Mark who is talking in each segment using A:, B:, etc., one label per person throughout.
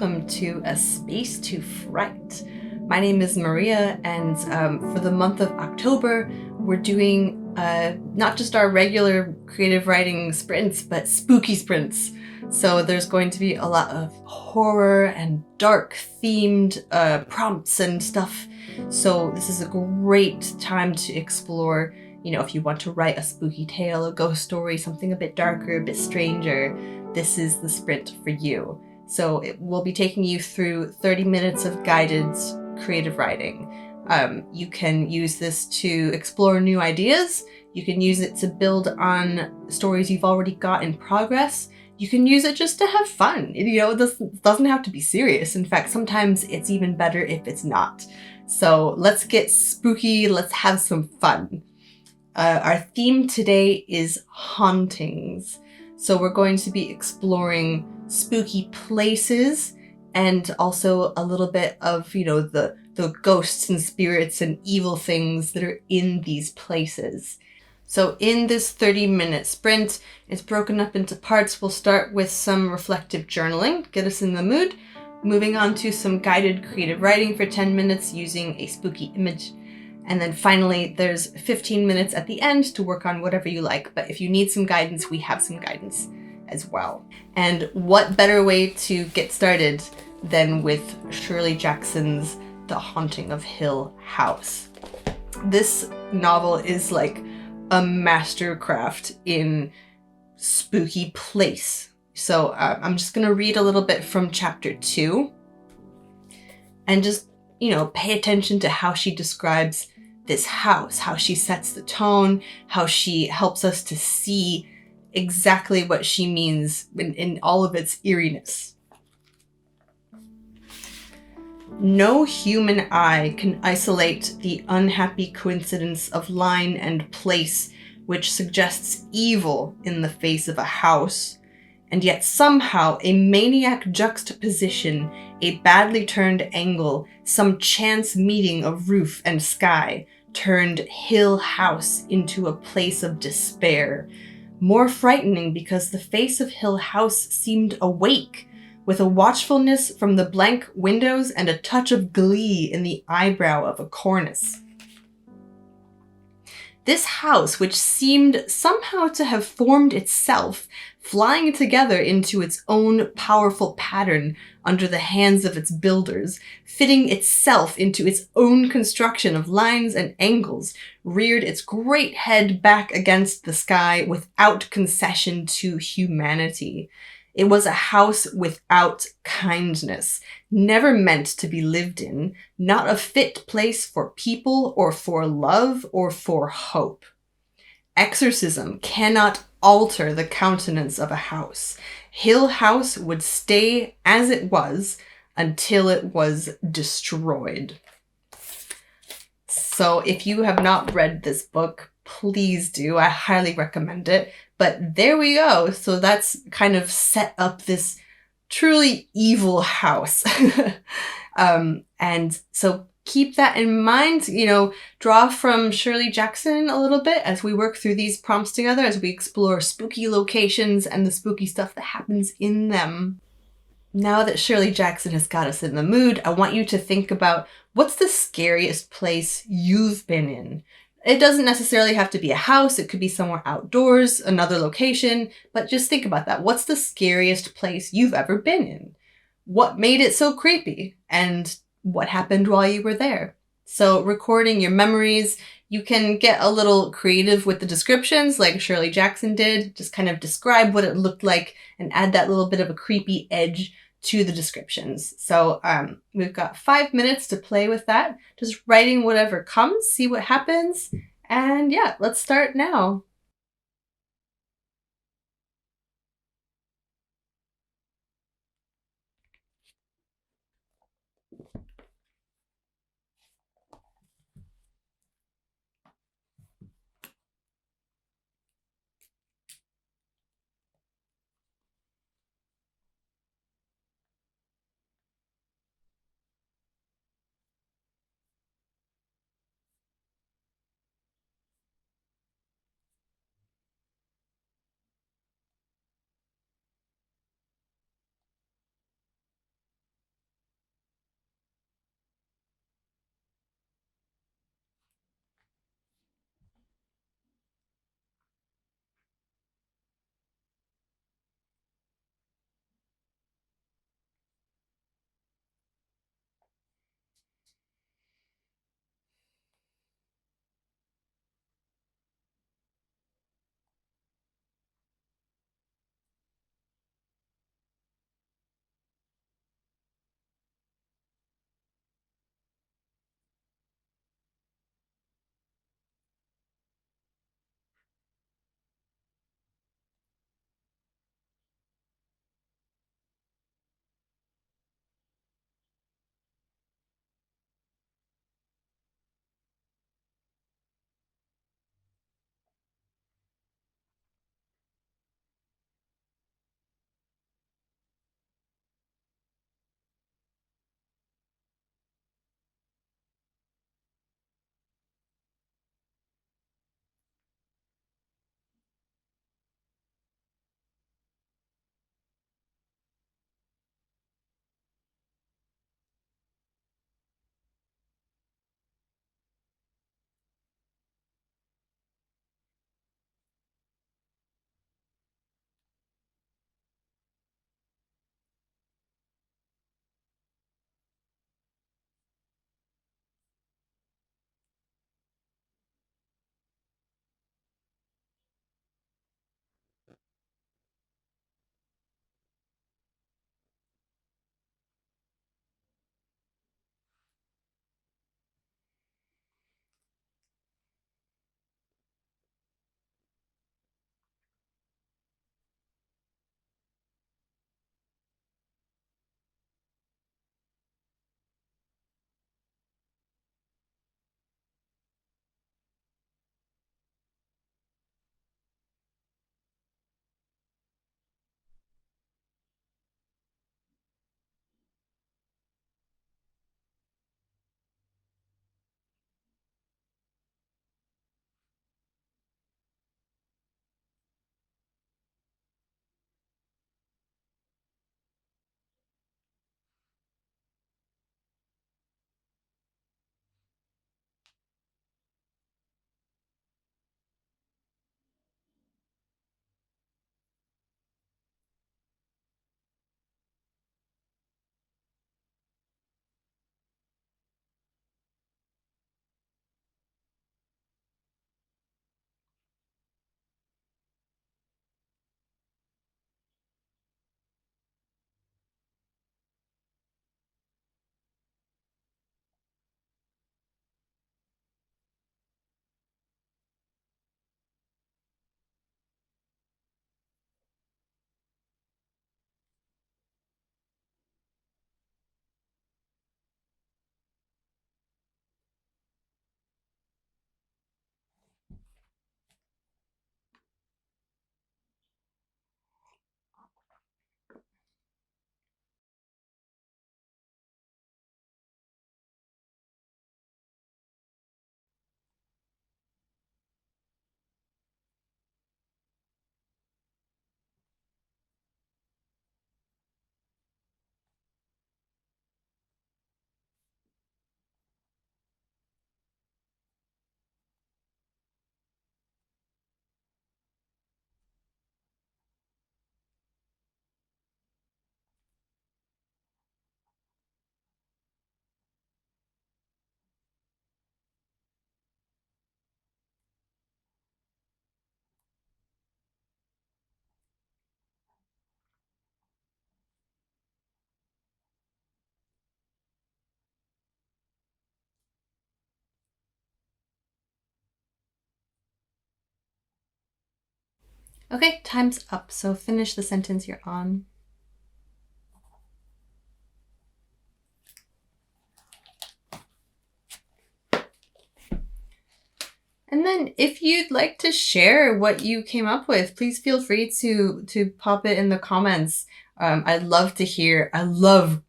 A: welcome to A Space to Fright. My name is Maria, and for the month of October, we're doing not just our regular creative writing sprints, but spooky sprints. So there's going to be a lot of horror and dark themed prompts and stuff. So this is a great time to explore, if you want to write a spooky tale, a ghost story, something a bit darker, a bit stranger, this is the sprint for you. So it will be taking you through 30 minutes of guided creative writing. You can use this to explore new ideas. You can use it to build on stories you've already got in progress. You can use it just to have fun. It doesn't have to be serious. In fact, sometimes it's even better if it's not. So let's get spooky. Let's have some fun. Our theme today is hauntings. So we're going to be exploring spooky places and also a little bit of, the ghosts and spirits and evil things that are in these places. So in this 30-minute sprint, it's broken up into parts. We'll start with some reflective journaling, get us in the mood, moving on to some guided creative writing for 10 minutes using a spooky image. And then finally, there's 15 minutes at the end to work on whatever you like. But if you need some guidance, we have some guidance as well. And what better way to get started than with Shirley Jackson's The Haunting of Hill House. This novel is like a mastercraft in spooky place. So I'm just going to read a little bit from chapter 2 and just, pay attention to how she describes this house, how she sets the tone, how she helps us to see exactly what she means in all of its eeriness. No human eye can isolate the unhappy coincidence of line and place which suggests evil in the face of a house, and yet somehow a maniac juxtaposition, a badly turned angle, some chance meeting of roof and sky, turned Hill House into a place of despair. More frightening because the face of Hill House seemed awake, with a watchfulness from the blank windows and a touch of glee in the eyebrow of a cornice. This house, which seemed somehow to have formed itself, flying together into its own powerful pattern under the hands of its builders, fitting itself into its own construction of lines and angles, reared its great head back against the sky without concession to humanity. It was a house without kindness, never meant to be lived in, not a fit place for people or for love or for hope. Exorcism cannot alter the countenance of a house. Hill House would stay as it was until it was destroyed. So if you have not read this book, please do. I highly recommend it. But there we go. So that's kind of set up this truly evil house. And so keep that in mind, draw from Shirley Jackson a little bit as we work through these prompts together, as we explore spooky locations and the spooky stuff that happens in them. Now that Shirley Jackson has got us in the mood, I want you to think about what's the scariest place you've been in. It doesn't necessarily have to be a house. It could be somewhere outdoors, another location, but just think about that. What's the scariest place you've ever been in? What made it so creepy? And what happened while you were there? So recording your memories, you can get a little creative with the descriptions like Shirley Jackson did. Just kind of describe what it looked like and add that little bit of a creepy edge to the descriptions. So we've got 5 minutes to play with that. Just writing whatever comes, see what happens. And yeah, let's start now. Okay, time's up. So finish the sentence you're on. And then if you'd like to share what you came up with, please feel free to pop it in the comments. I'd love to hear. I love,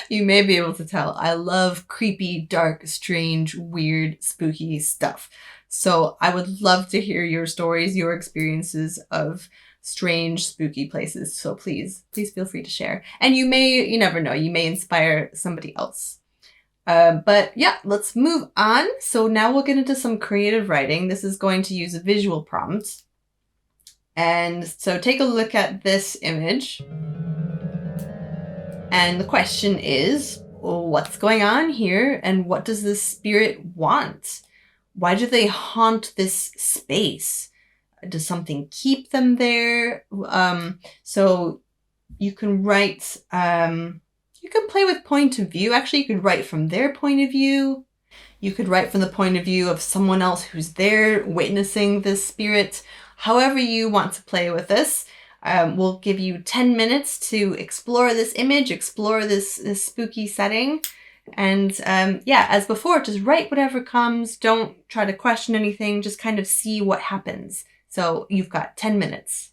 A: you may be able to tell, I love creepy, dark, strange, weird, spooky stuff. So I would love to hear your stories, your experiences of strange, spooky places. So please feel free to share. And you never know, you may inspire somebody else. But yeah, let's move on. So now we'll get into some creative writing. This is going to use a visual prompt. And so take a look at this image. And the question is, what's going on here? And what does this spirit want? Why do they haunt this space? Does something keep them there? So you can write, you can play with point of view. Actually, you could write from their point of view. You could write from the point of view of someone else who's there witnessing this spirit. However you want to play with this. We'll give you 10 minutes to explore this image, explore this spooky setting. And yeah, as before, just write whatever comes. Don't try to question anything. Just kind of see what happens. So you've got 10 minutes.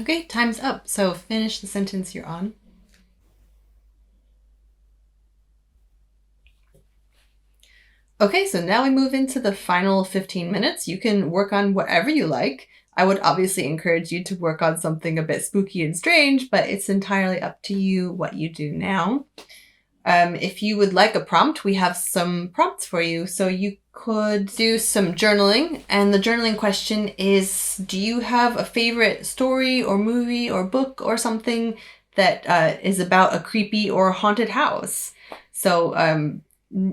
A: Okay, time's up. So finish the sentence you're on. Okay, so now we move into the final 15 minutes. You can work on whatever you like. I would obviously encourage you to work on something a bit spooky and strange, but it's entirely up to you what you do now. If you would like a prompt, we have some prompts for you. So you could do some journaling. And the journaling question is, do you have a favorite story or movie or book or something that is about a creepy or haunted house? So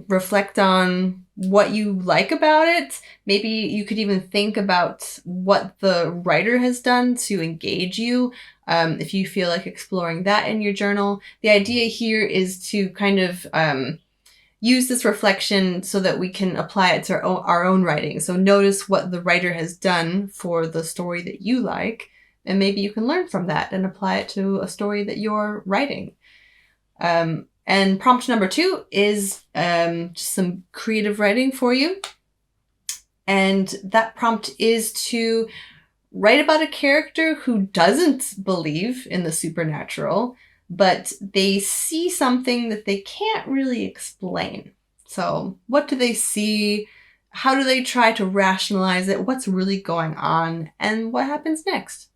A: reflect on what you like about it. Maybe you could even think about what the writer has done to engage you. If you feel like exploring that in your journal. The idea here is to kind of use this reflection so that we can apply it to our own writing. So notice what the writer has done for the story that you like, and maybe you can learn from that and apply it to a story that you're writing. And prompt number 2 is just some creative writing for you. And that prompt is to write about a character who doesn't believe in the supernatural, but they see something that they can't really explain. So, what do they see? How do they try to rationalize it? What's really going on? And what happens next?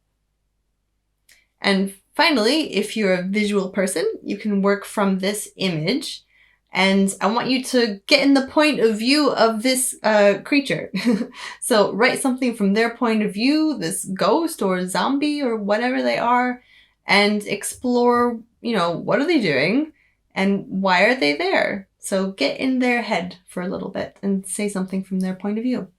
A: And finally, if you're a visual person, you can work from this image. And I want you to get in the point of view of this creature. So write something from their point of view, this ghost or zombie or whatever they are, and explore, what are they doing and why are they there? So get in their head for a little bit and say something from their point of view.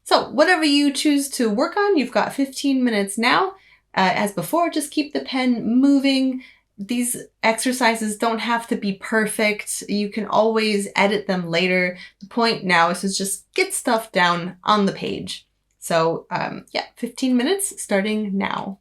A: So whatever you choose to work on, you've got 15 minutes now. As before, just keep the pen moving. These exercises don't have to be perfect. You can always edit them later. The point now is to just get stuff down on the page. So 15 minutes starting now.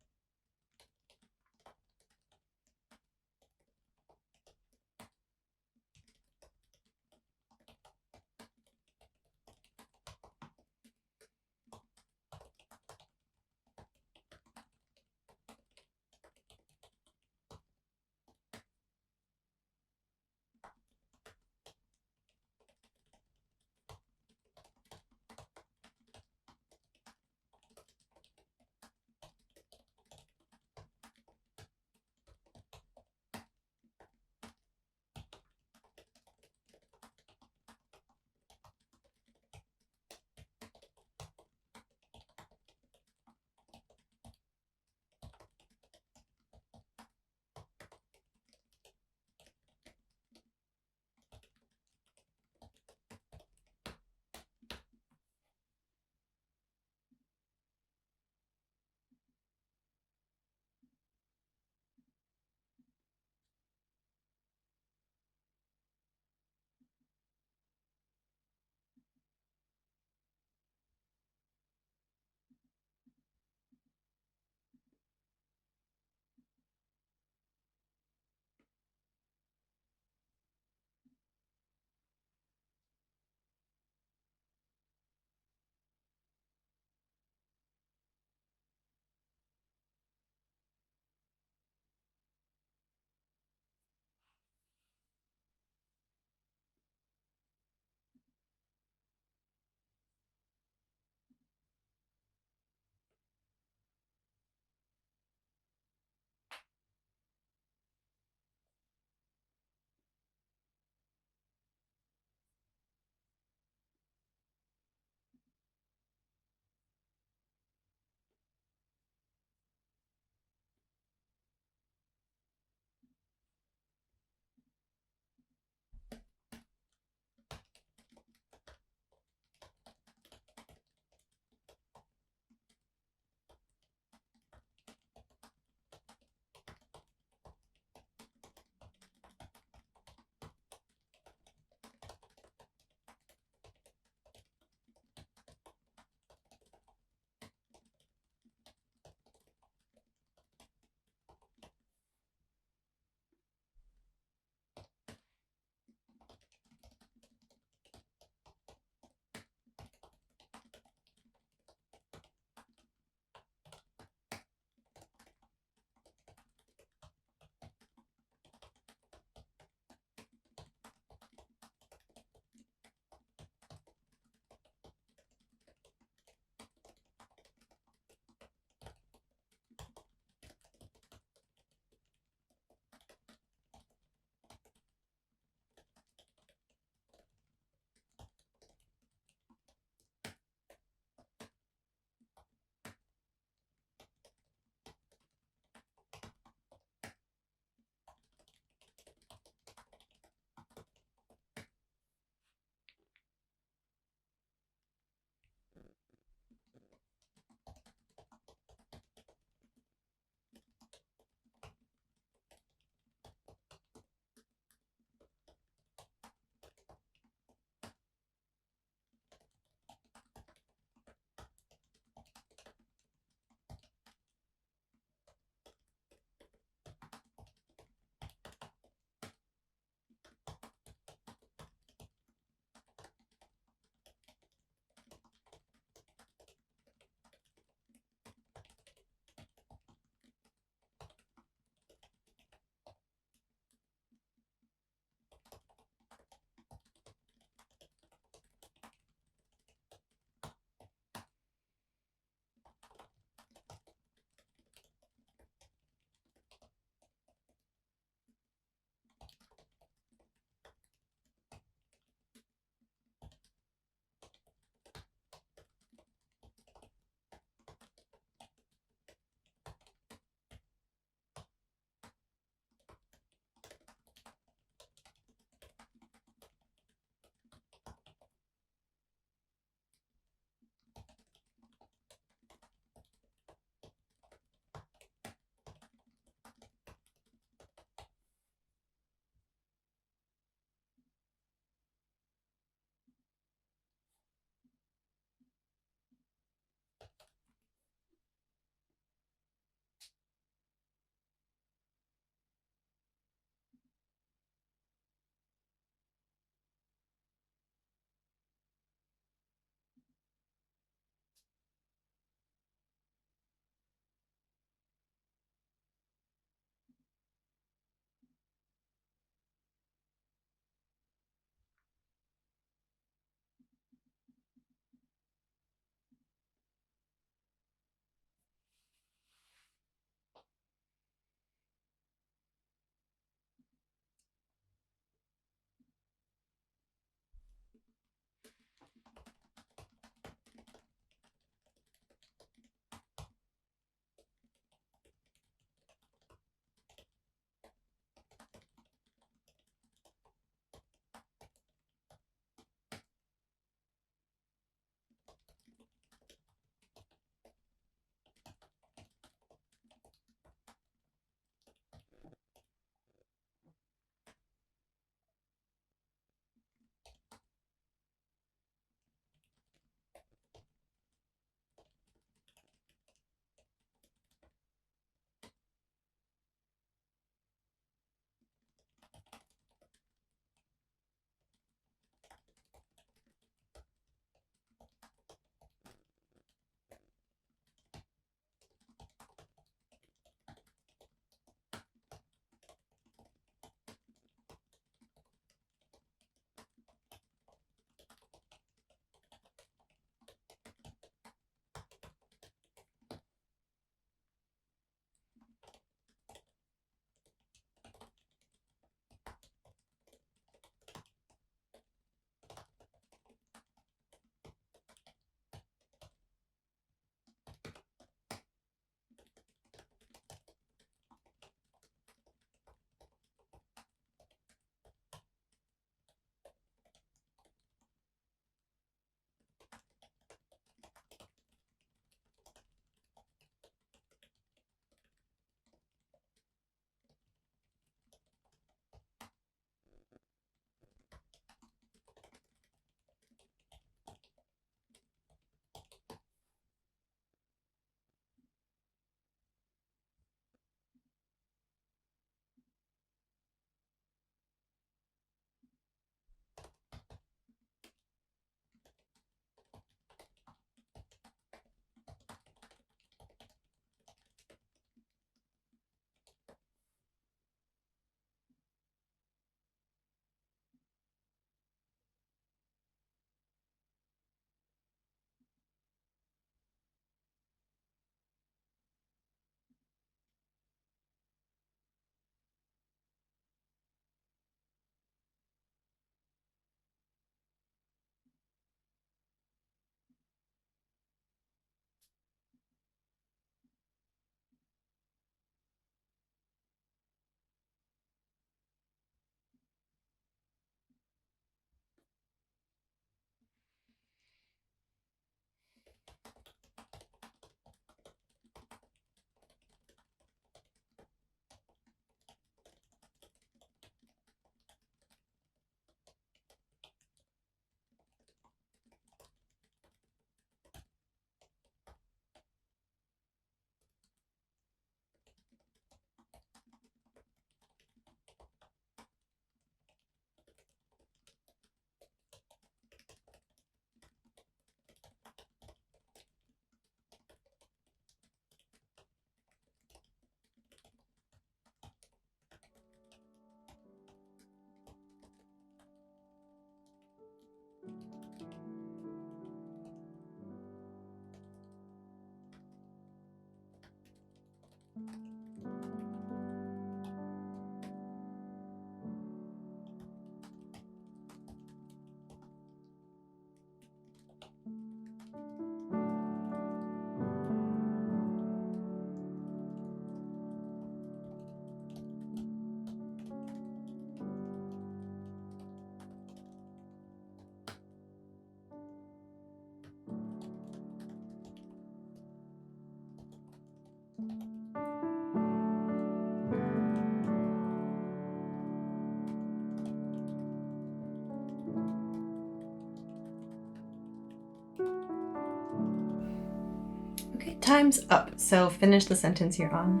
A: Time's up. So finish the sentence you're on.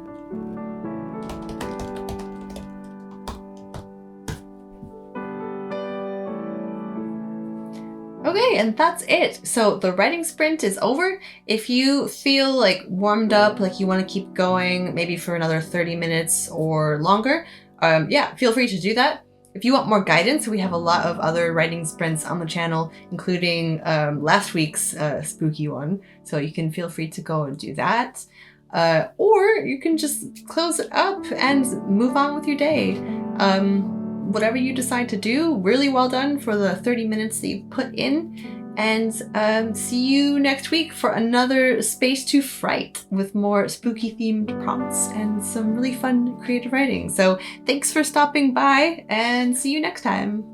A: Okay, and that's it. So the writing sprint is over. If you feel like warmed up, like you want to keep going, maybe for another 30 minutes or longer, yeah, feel free to do that. If you want more guidance, we have a lot of other writing sprints on the channel, including last week's spooky one. So you can feel free to go and do that. Or you can just close it up and move on with your day. Whatever you decide to do, really well done for the 30 minutes that you put in. And see you next week for another Space to Fright with more spooky themed prompts and some really fun creative writing. So thanks for stopping by and see you next time.